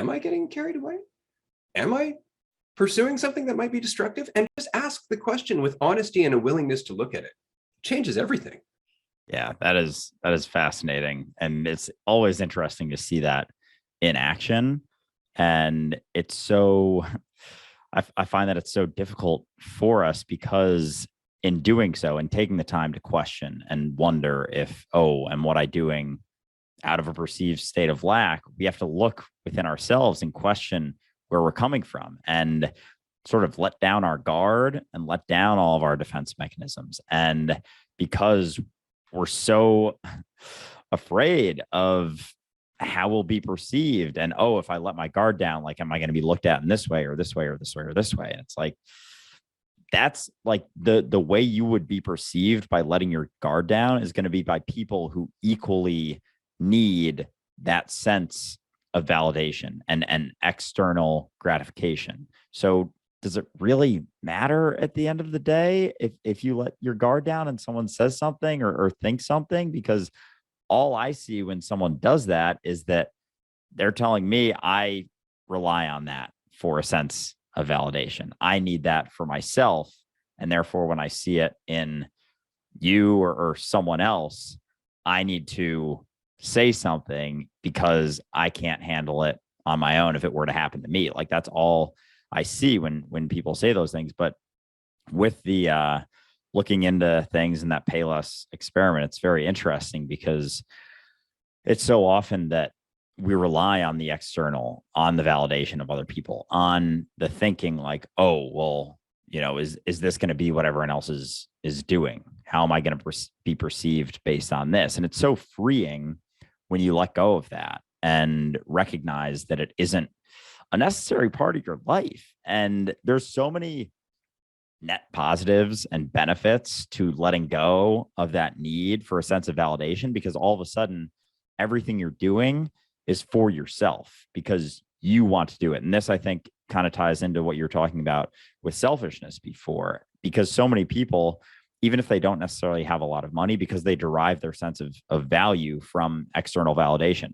Am I getting carried away? Am I pursuing something that might be destructive? And just ask the question with honesty and a willingness to look at it. Changes everything. Yeah, that is fascinating. And it's always interesting to see that in action. And it's so I find that it's so difficult for us because in doing so and taking the time to question and wonder if, oh, am what I doing out of a perceived state of lack, we have to look within ourselves and question where we're coming from and sort of let down our guard and let down all of our defense mechanisms. And because we're so afraid of how we'll be perceived, and oh, if I let my guard down, like, am I going to be looked at in this way or this way or this way or this way? And it's like, that's like the way you would be perceived by letting your guard down is going to be by people who equally need that sense of validation and external gratification. So does it really matter at the end of the day if you let your guard down and someone says something or thinks something? Because all I see when someone does that is that they're telling me I rely on that for a sense of validation. I need that for myself. And therefore, when I see it in you or someone else, I need to say something because I can't handle it on my own if it were to happen to me. Like, that's all I see when people say those things. But with the looking into things in that Payless experiment, it's very interesting because it's so often that we rely on the external, on the validation of other people, on the thinking like, oh, well, is this going to be what everyone else is doing? How am I going to be perceived based on this? And it's so freeing when you let go of that and recognize that it isn't a necessary part of your life. And there's so many net positives and benefits to letting go of that need for a sense of validation, because all of a sudden, everything you're doing is for yourself because you want to do it. And this, I think, kind of ties into what you're talking about with selfishness before, because so many people, even if they don't necessarily have a lot of money, because they derive their sense of value from external validation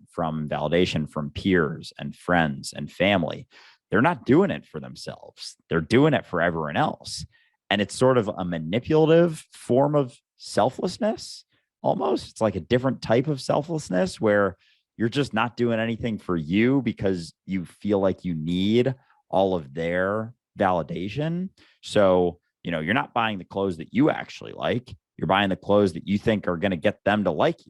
from peers and friends and family, they're not doing it for themselves. They're doing it for everyone else. And it's sort of a manipulative form of selflessness almost. It's like a different type of selflessness where you're just not doing anything for you because you feel like you need all of their validation. So, you're not buying the clothes that you actually like. You're buying the clothes that you think are going to get them to like you.